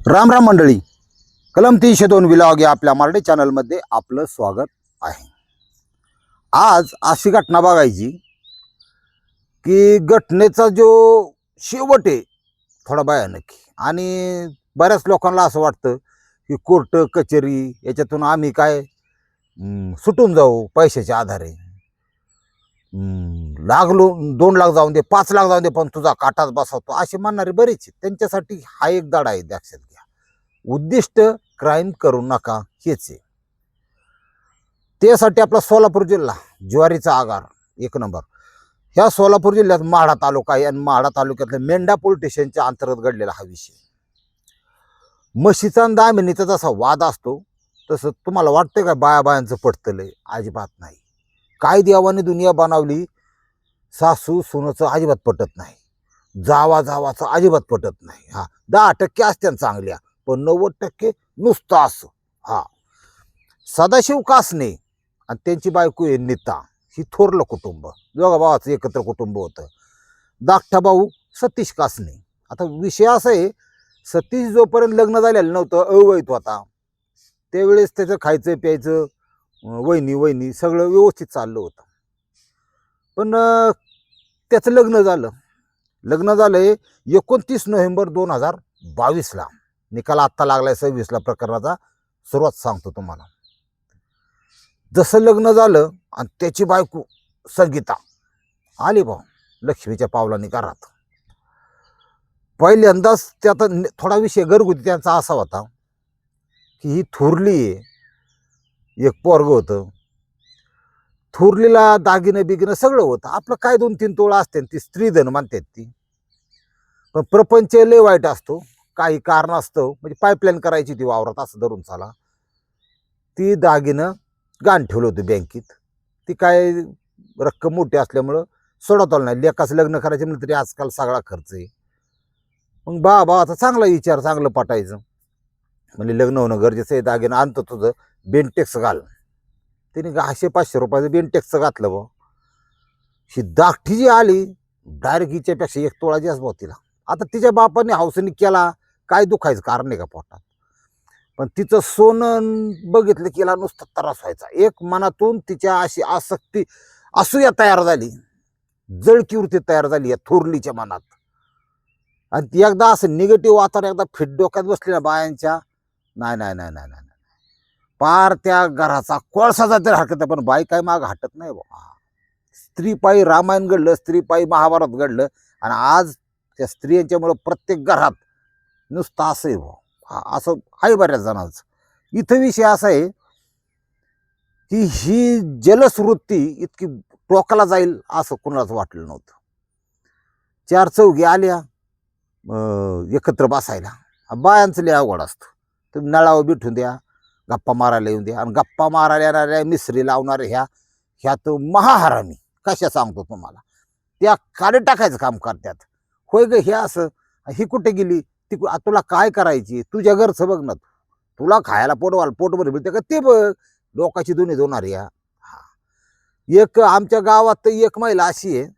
राम राम मंडळी, कलम 302 विलॉग या आपल्या मराठी चॅनलमध्ये आपलं स्वागत आहे. आज अशी घटना बघायची की घटनेचा जो शेवट आहे थोडा भयानक आणि बऱ्याच लोकांना असं वाटतं की कोर्ट कचेरी याच्यातून आम्ही काय सुटून जाऊ पैशाच्या आधारे. लागलो 2 लाख जाऊन दे, 5 लाख जाऊन दे, पण तुझा काटाच बसवतो असे म्हणणारे बरेच आहेत. त्यांच्यासाठी हा एक धडा आहे, लक्षात घ्या. उद्दिष्ट क्राईम करू नका हेच आहे. त्यासाठी आपला सोलापूर जिल्हा ज्वारीचा आगार एक नंबर. ह्या सोलापूर जिल्ह्यात माढा तालुका आहे आणि माढा तालुक्यातल्या मेंढा पोलीस स्टेशनच्या अंतर्गत घडलेला हा विषय. म्हशीचा आणि दामिनीचा जसा वाद असतो तसं तुम्हाला वाटतं का बायाबायांचं पटतलंय? अजिबात नाही. काय देवाने दुनिया बनवली, सासू सुनचं अजिबात पटत नाही, जावाचं अजिबात पटत नाही. 10% असत्या चांगल्या, पण 90% नुसतं असं. सदाशिव कासने आणि त्यांची बायको आहे नीता, ही थोरलं कुटुंब, दोघा भावाचं एकत्र कुटुंब होतं. धाकटा भाऊ सतीश कासने. आता विषय असा आहे, सतीश जोपर्यंत लग्न झालेलं नव्हतं, अवैध होता, त्यावेळेस त्याचं खायचं प्यायचं वहिनी सगळं व्यवस्थित चाललं होतं. पण त्याचं लग्न झालंय 29 नोव्हेंबर 2022ला. निकाल आत्ता लागलाय 26ला प्रकरणाचा. सुरुवात सांगतो तुम्हाला. जसं लग्न झालं आणि त्याची बायको संगीता आली भाऊ लक्ष्मीच्या पावलांनी घरात. पहिल्यांदाच त्यात थोडा विषय घरगुती त्यांचा असा होता की ही थोरली आहे, एक पोरग होतं. थोरलीला दागिनं बिगिनं सगळं होतं. आपलं काय 2-3 तोळा असते, ती स्त्रीधन मानतात ती. पण प्रपंच लय वाईट असतो. काही कारण असतं, म्हणजे पाईपलाईन करायची ती वावरात असं धरून चाला. ती दागिनं गाण ठेवलं होतं बँकेत. ती काय रक्कम मोठी असल्यामुळं सोडवता नाही. लेकाचं लग्न करायचं म्हणलं तरी आजकाल सगळा खर्च आहे. मग भावाचा चांगला विचार, चांगलं पटायचं. म्हणजे लग्न होणं गरजेचं आहे, दागिनं आणतो तुझं, बेनटेक्स घाल. तिने 500 रुपयाचं बेनटेक्स घातलं भाऊ. ही धाकटी जी आली डायरेक्ट हिच्यापेक्षा 1 तोळा जास्त भाऊ तिला. आता तिच्या बापाने हौसनी केला, काय दुखायचं कारण नाही का पोटात. पण तिचं सोनं बघितलं की तिला नुसतं त्रास व्हायचा. एक मनातून तिच्या अशी आसक्ती, असूया तयार झाली, जळकी वृत्ती तयार झाली या थोरलीच्या मनात. आणि ती एकदा असं निगेटिव्ह वातावरण एकदा फिट डोक्यात बसली ना बायांच्या, नाही, पार त्या घराचा कोळसा जाते हरकत. पण बाई काय माग हटत नाही बाबा. स्त्रीपायी रामायण घडलं, स्त्रीपायी महाभारत घडलं, आणि आज त्या स्त्रियांच्यामुळं प्रत्येक घरात नुसतं असं आहे भाऊ. असं आहे बऱ्याच जणांचं. इथं विषय असा आहे की ही जलस वृत्ती इतकी टोकाला जाईल असं कुणालाच वाटलं नव्हतं. 4 चौघी आल्या एकत्र बसायला. बायांचं लय अवघड असतं. तुम्ही नळावर बिठून द्या, गप्पा मारायला येऊन द्या. आणि गप्पा मारायला येणाऱ्या मिसरी लावणाऱ्या ह्यात महाहरामी कशा सांगतो तुम्हाला. त्या काढे टाकायचं काम करतात. होय ग, हे असं, ही कुठे गेली, ती तुला काय करायची, तुझ्या घरचं बघ ना, तुला खायला पोटभर मिळते का ते बघ. लोकांची दोन्ही दोनार या. एक आमच्या गावात तर एक महिला अशी आहे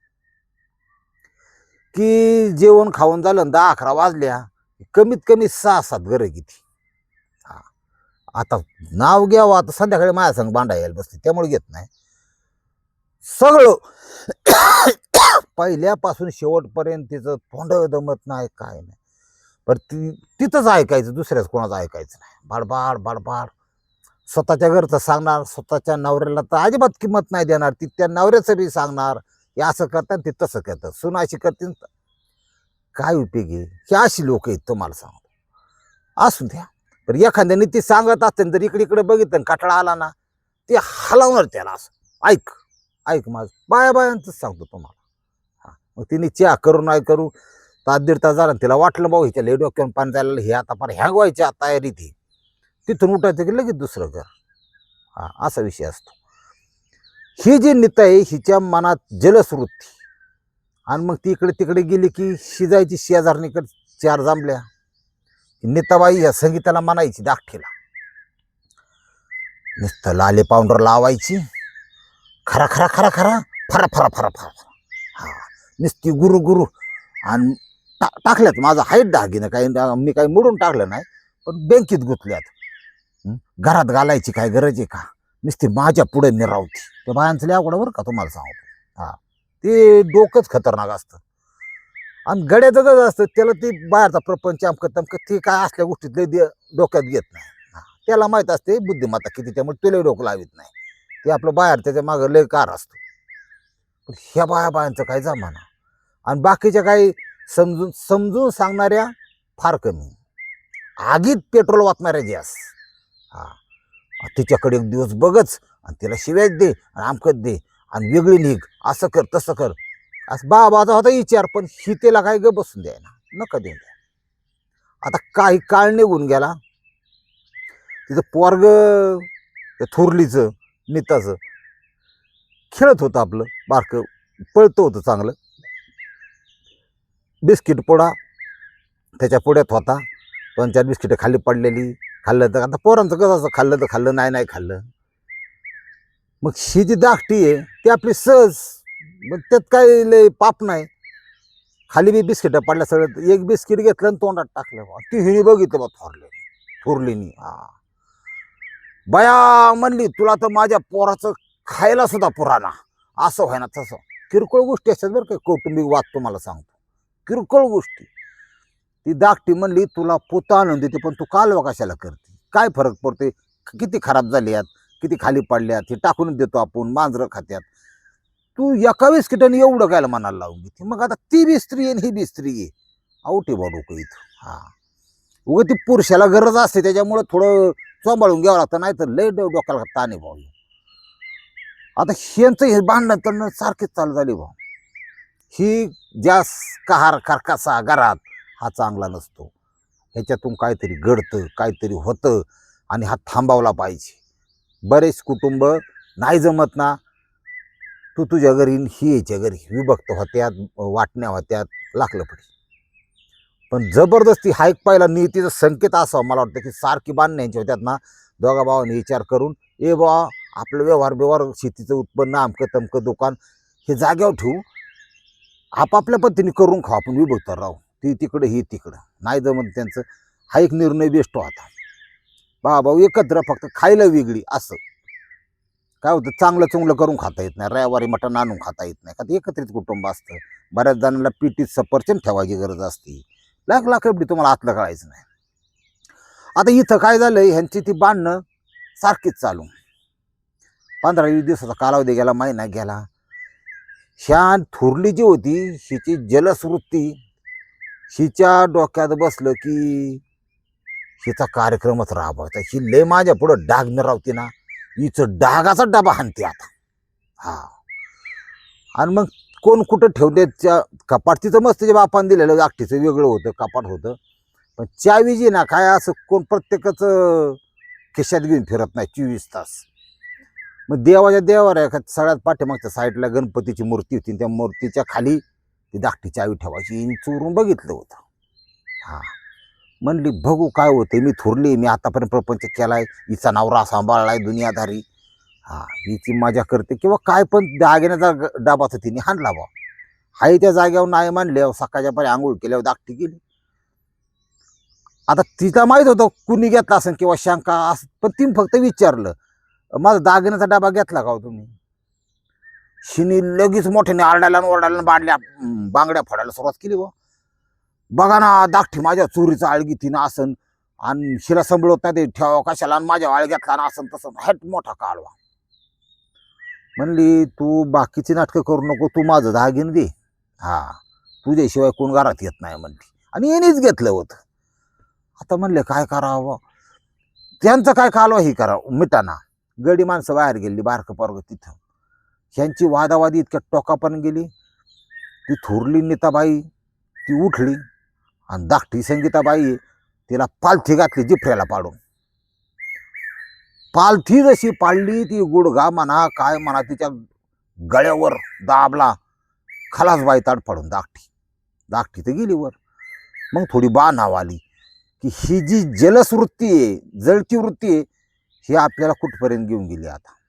की जेवण खाऊन झालं 10-11 वाजल्या, कमीत कमी 6-7 घरं किती. आता नाव घ्यावं, आता संध्याकाळी माझ्या संग भांडा यायला बसते, त्यामुळे घेत नाही. सगळं पहिल्यापासून शेवटपर्यंत तिचं तोंड दमत नाही, काय नाही. पण तिथंच ऐकायचं, दुसऱ्याच कोणाचं ऐकायचं नाही. बाडबाड स्वतःच्या घरचं सांगणार, स्वतःच्या नवऱ्याला तर अजिबात किंमत नाही देणार. ती त्या नवऱ्याचं बी सांगणार, हे असं करतात ते तसं करतात, सुन अशी करते. काय उपयोगी? हे अशी लोक आहेत तुम्हाला सांगतो. असू द्या, पण एखाद्याने ती सांगत असते जर इकडे बघितलं कटाळा आला ना, ते हलवणार त्याला. असं ऐक माझं बायांचंच सांगतो तुम्हाला. मग तिने चहा करू नाही करू 1-1.5 तास झाला, तिला वाटलं भाऊ हिच्या लय डोक्यावर पाणी जायला, हे आता फार ह्या व्हायच्या तयारीत ही. तिथून उठायचं की लगेच दुसरं घर. असा विषय असतो. ही जी नीता आहे हिच्या मनात जलस वृत्ती. आणि मग ती इकडे तिकडे गेली की शिजायची शेजारणीकडे 4 जांभल्या. नीताबाई ह्या संगीताला म्हणायची धाकटीला, नुसतं लाले पावडर लावायची, खरा फरा नुसती गुरु आणि टाकल्यात, माझं हाईट दागिनं काही मी काही मोडून टाकलं नाही, पण बँकेत गुंतल्यात. घरात घालायची काय गरज आहे का, नुसती माझ्या पुढे निरावती. त्या बायांचं लय अवघड बरं का, तुम्हाला सांगतो. हा, ते डोकंच खतरनाक असतं. आणि गड्याचं कसं असतं, त्याला ते बाहेरचा प्रपंच अमकं तमकं ते काय असल्या गोष्टीत लय डोक्यात घेत नाही. त्याला माहित असते बुद्धिमत्ता किती, त्यामुळे तुला डोकं लावित नाही. ते आपलं बाहेर त्याच्या मागं लय कार असतो. पण ह्या बायांचं काय जमाना. आणि बाकीच्या काही समजून समजून सांगणाऱ्या फार कमी. आगीत पेट्रोल वाचणाऱ्या जास्त. हा, तिच्याकडे एक दिवस बघच आणि तिला शिव्याच दे आणि आमकत दे आणि वेगळी निघ, असं कर तसं कर. असं बाबाचा होता विचार, पण ही त्याला काय ग बसून द्याय ना, नका देऊन द्या. आता काही काळ निघून गेला, तिचं पोरग थोरलीचं नीताचं खेळत होतं, आपलं बारकं पळतं होतं चांगलं. बिस्किट पोडा त्याच्या पुढ्यात होता, 2-4 बिस्किटं खाली पडलेली. खाल्लं तर आता पोरांचं कसं असं, खाल्लं तर खाल्लं, नाही नाही खाल्लं. मग ही जी धाकटी आहे ती आपली सहज, मग त्यात काही लय पाप नाही. खाली बी बिस्किटं पडल्या, सगळं एक बिस्किट घेतलं आणि तोंडात टाकलं. ती हिने बघितलं बा थोरलीनी. हा, बया म्हणली, तुला तर माझ्या पोराचं खायला सुद्धा पुराणा, असं व्हाय ना तसं. किरकोळ गोष्टी असतात बरं का, कौटुंबिक वाद तुम्हाला सांगतो, किरकोळ गोष्टी. ती धाकटी म्हणली, तुला पोतं आणून देते, पण तू कालवा कशाला करते, काय फरक पडतोय, किती खराब झाल्यात, किती खाली पडल्यात, हे टाकूनच देतो आपण, मांजरं खात्यात. तू एका बिस्किटाने एवढं काय मनाला लावून घेते. मग आता ती बी स्त्री आहे ही बी स्त्री आहे, आवटे बा डोकं इथं. हा, उगं ती पुरुषाला गरज असते त्याच्यामुळं थोडं सांभाळून घ्यावं लागतं, नाही तर लय डोक्याला ताणे भाऊ. आता ह्यांचं हे भांडण तर सारखेच चालू झाले भाऊ. ही जास कहार करकासा घरात हा चांगला नसतो. ह्याच्यातून काहीतरी घडतं, काहीतरी होतं, आणि हा थांबवला पाहिजे. बरेच कुटुंब नाही जमत ना, तू तुझ्या घरी ही याच्या घरी विभक्त होत्यात, वाटण्या होत्यात, लागलं पडी. पण जबरदस्ती हा एक पहिला नीतीचा संकेत असावा मला वाटतं, की सारखी बांधण्याची होत्यात ना, दोघा भावांनी विचार करून, ए बा आपलं व्यवहार शेतीचं उत्पन्न अमकं तमकं दुकान हे जाग्यावर ठेवू, आपापल्या पद्धतीने करून खाऊ, आपण विभक्त राहू. ती तिकडं ही तिकडं, नाही जमत त्यांचं. हा एक निर्णय बेस्ट होता. भाऊ एकत्र, फक्त खायला वेगळी. असं काय होतं, चांगलं चुंगलं करून खाता येत नाही, रविवारी मटण आणून खाता येत नाही, का ते एकत्रित कुटुंब असतं. बऱ्याच जणांना पिटीत सफरचंद ठेवायची गरज असते. लाख एवढी तुम्हाला आतलं कळायचं नाही. आता इथं काय झालंय, ह्यांची ती बांधणं सारखीच चालू. 15-20 दिवसाचा कालावधी गेला, महिना गेला. ह्या थोरली जी होती हिची जलसवृत्ती हिच्या डोक्यात बसलं, की हिचा कार्यक्रमच राबवायचा. ही लय माझ्या पुढं डाग मिरावती ना, हिचं डागाचा डबा हाणते आता. हा, आणि मग कोण कुठं ठेवते, त्या कपाट तिचं मस्त जे बापान दिलेलं जागटीचं वेगळं होतं, कपाट होतं. पण चावी जी ना काय, असं कोण प्रत्येकच खिशात घेऊन फिरत नाही 24 तास. मग देवाच्या देवावर आहे, सगळ्यात पाठीमागच्या साईडला गणपतीची मूर्ती होती, त्या मूर्तीच्या खाली ती धाकटी चावी ठेवायची. चोरून बघितलं होतं. हा, म्हणली बघू काय होते, मी थोरली, मी आतापर्यंत प्रपंच केलाय, हिचा नवरा सांभाळलाय दुनियादारी. हा, हिची मजा करते किंवा काय, पण दागिन्याचा डाबाचं तिने हाणला बा. हाय त्या जागेवर नाही मांडले, सकाळच्या पारी आंघोळ केल्यावर धाकटी गेली. आता तिला माहित होतं कुणी घेतला असेल किंवा शंका असं, पण तिने फक्त विचारलं, माझा दागिन्याचा डबा घेतला का हो तुम्ही. शिनी लगेच मोठ्याने आरडायला ओरडायला बांगड्या फोडायला सुरुवात केली. बघा ना, धाकटी माझ्या चोरीचा आळगी तिनं असन, आणि शिला सांभाळत नाही, ते ठेवा कशाला, आणि माझ्या आळ घेतला ना असन तसं, हट मोठा कालवा. म्हणली तू बाकीची नाटकं करू नको, तू माझं दागिने दे. हा, तुझ्याशिवाय कोण घरात येत नाही म्हणली, आणि येणेच घेतलं होतं. आता म्हणले काय करावं, त्यांचं काय कालवा ही करावं मिटाना. गडी माणसं बाहेर गेली, बारकं पोरगं तिथं. ह्यांची वादावादी इतक्या टोकापर्यंत गेली. ती थोरली नीताबाई ती उठली, आणि धाकटी संगीताबाई तिला पालथी घातली जिफऱ्याला पाडून. पालथी जशी पाडली, ती गुडघा म्हणा काय म्हणा तिच्या गळ्यावर दाबला, खलास बाई ताड पाडून धाकटी तर गेली वर. मग थोडी नाव आली, की ही जी जलसवृत्ती आहे, जळती वृत्ती आहे, ही आपल्याला कुठपर्यंत घेऊन गेली. आता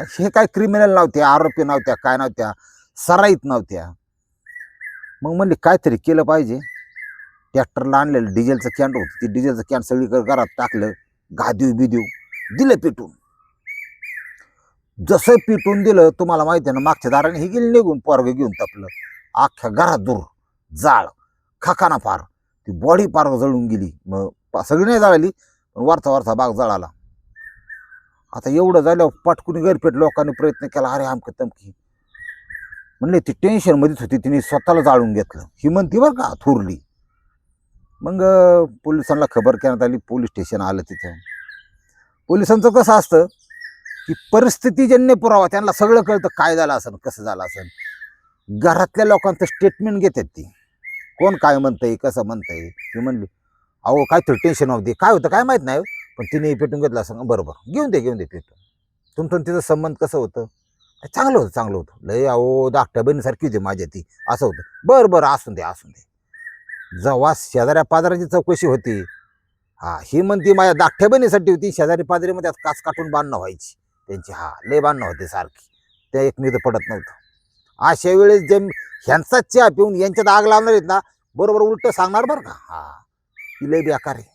हे काय क्रिमिनल नव्हत्या, आरोपी नव्हत्या, काय नव्हत्या, सराईत नव्हत्या. मग म्हणले काहीतरी केलं पाहिजे. ट्रॅक्टरला आणलेलं डिझेलचं कॅन होतं, ते डिझेलचं कॅन सगळीकडे घरात टाकलं, गादीव बिदीव दिलं पेटून. जसं पेटून दिलं तुम्हाला माहिती आहे ना, मागच्या दाराने ही गेली निघून, पोरगं घेऊन तपलं. अख्ख्या घरात दूर जाळ खाकाना पार, ती बॉडी पार जळून गेली. मग सगळी नाही जळाली, पण वरचा वरचा भाग जळाला. आता एवढं झाल्यावर पटकून गरपेट लोकांनी प्रयत्न केला, अरे आमक तमकी. म्हणले ती टेन्शन मध्येच होती, तिने स्वतःला जाळून घेतलं. ही म्हणती बरं का थोरली. मग पोलिसांना खबर करण्यात आली, पोलीस स्टेशन आलं. तिथं पोलिसांचं कसं असतं की परिस्थितीजन्य पुरावा, त्यांना सगळं कळतं काय झालं असेल, कसं झालं असेल. घरातल्या लोकांचं स्टेटमेंट घेतात ती, कोण काय म्हणतंय, कसं म्हणतंय. ती म्हणली अहो काहीतरी टेन्शन होते, काय होतं काय माहीत नाही, पण तिने पेटून घेतलं असं. बरोबर, घेऊन दे पेटून. तुमचं तिचं संबंध कसं होतं? चांगलं होतं लय. अहो धाकट्या बहिणीसारखी होती माझ्या ती, असं होतं. बरं असून दे. जेव्हा शेजाऱ्या पाजाराची चौकशी होती, ही म्हणती माझ्या धाकट्या बहिणीसाठी होती, शेजारी पाजारीमध्ये आज काच काटून बांधणं व्हायची त्यांची. लय बांधणं होते सारखी, त्या एकमेक पडत नव्हतं. अशा वेळेस जे ह्यांचा चहा पिऊन यांच्यात आग लावणार आहेत ना, बरोबर उलट सांगणार बरं का. ती लय बेकार आहे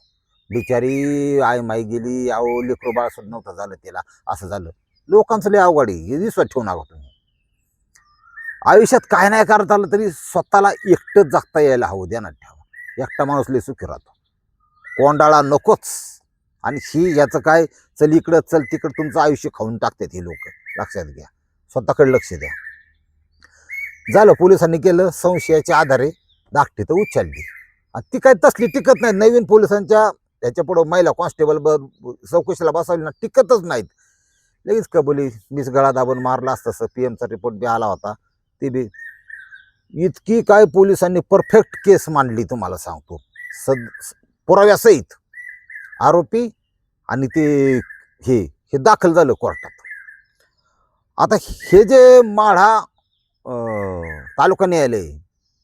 बिचारी. आई माई गेली, अहो लेकरू बाळ सुद्धा नव्हतं झालं तिला, असं झालं. लोकांचं लय अवघड आहे, हे विश्वास ठेवू नका तुम्ही. आयुष्यात काय नाही करता आलं तरी स्वतःला एकटंच जगता यायला हवं, ध्यानात ठेवा. एकटा माणूस लय सुखी राहतो, कोंडाळा नकोच. आणि ही याचं काय, चल इकडं चल तिकडं, तुमचं आयुष्य खाऊन टाकतात हे लोक. लक्षात घ्या, स्वतःकडे लक्ष द्या. झालं, पोलिसांनी केलं, संशयाच्या आधारे धाकटी तर उचलली. आणि ती काय तसली टिकत नाही. नवीन पोलिसांच्या त्याच्या पुढं महिला कॉन्स्टेबल चौकशीला बसवली ना, टिकतच नाहीत. लगेच कबुली, मीच गळा दाबून मारला असतं. पीएमचा रिपोर्ट बी आला होता, ते बी. इतकी काय पोलिसांनी परफेक्ट केस मांडली तुम्हाला सांगतो, पुराव्यासहित. आरोपी आणि ते हे दाखल झालं कोर्टात. आता हे जे माढा तालुका न्यायालय,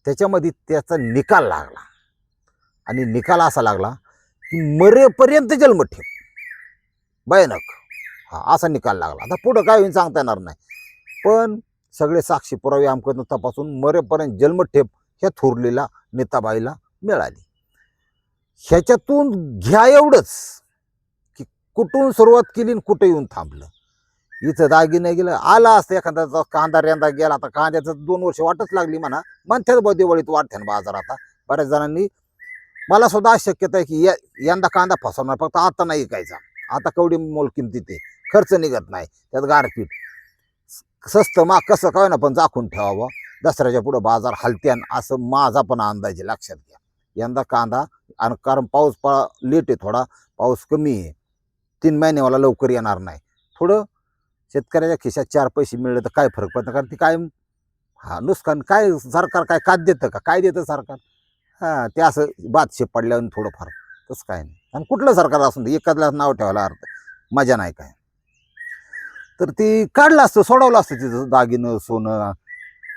त्याच्यामध्ये त्याचा निकाल लागला. आणि निकाल असा लागला की मरेपर्यंत जन्मठेप. भयानक असा निकाल लागला. आता पुढं काय होईल सांगता येणार नाही, पण सगळे साक्षी पुरावे आमकडनं तपासून मरेपर्यंत जन्मठेप ह्या थोरलेला नेताबाईला मिळाली. ह्याच्यातून घ्या एवढंच की कुठून सुरुवात केली आणि कुठं येऊन थांबलं. इथं दागिने गेलं, आला असतं एखाद्याचा कांदा रेंदा गेला. आता कांद्याचं 2 वर्ष वाटच लागली म्हणतात बा, दिवाळीत वाढते ना बाजार. आता बऱ्याच जणांनी, मला सुद्धा शक्यता आहे की यंदा कांदा फसवणार, फक्त आता नाही ऐकायचा. आता कवडी मोल किमतीत आहे, खर्च निघत नाही, त्यात गारपीट. स्वस्त मा कसं काय ना, पण झाकून ठेवावं. दसऱ्याच्या पुढं बाजार हलत्यान असं माझा पण अंदाज आहे. लक्षात घ्या, यंदा कांदा, आणि कारण पाऊस लेट आहे, थोडा पाऊस कमी आहे. 3 महिने मला लवकर येणार नाही. थोडं शेतकऱ्याच्या खिशात 4 पैसे मिळले तर काय फरक पडतं, कारण ती काय नुकसान काय, सरकार काय कात देतं का, काय देतं सरकार? ते असं बादशे पडल्यावर थोडंफार, तसं काय नाही. आणि कुठलं सरकार असून दे, एखाद्याला नाव ठेवायला अर्थ मजा नाही काय. तर ती काढलं असतं, सोडवलं असतं तिथं दागिनं सोनं,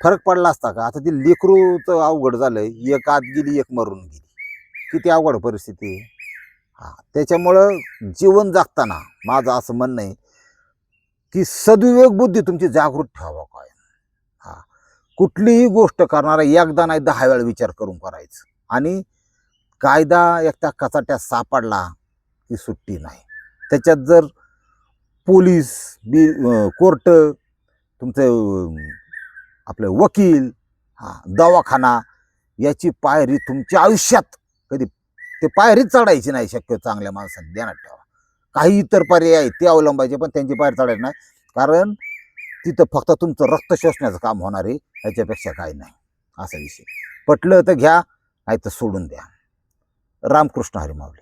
फरक पडला असता का? आता ती लेकरूचं अवघड झालंय, एक आत गेली एक मरून गेली, किती अवघड परिस्थिती आहे. त्याच्यामुळं जीवन जगताना माझं असं म्हणणं आहे की सद्विवेक बुद्धी तुमची जागृत ठेवा. काय कुठलीही गोष्ट करणारा एकदा नाही 10 वेळा विचार करून करायचं. आणि कायदा एकदा कचाट्यात सापडला की सुट्टी नाही. त्याच्यात जर पोलीस कोर्ट, तुमचं आपलं वकील, दवाखाना, याची पायरी तुमच्या आयुष्यात कधी ते पायरीच चढायची नाही शक्य. चांगल्या माणसाने ध्यानात ठेवा. काही इतर पर्याय आहेत ते अवलंबायचे, पण त्यांची पायरी चढायची नाही, कारण तिथं फक्त तुमचं रक्त शोषण्याचं काम होणार आहे, ह्याच्यापेक्षा काही नाही. असा विषय. पटलं तर घ्या, नाही तर सोडून द्या. रामकृष्ण हरी माऊली.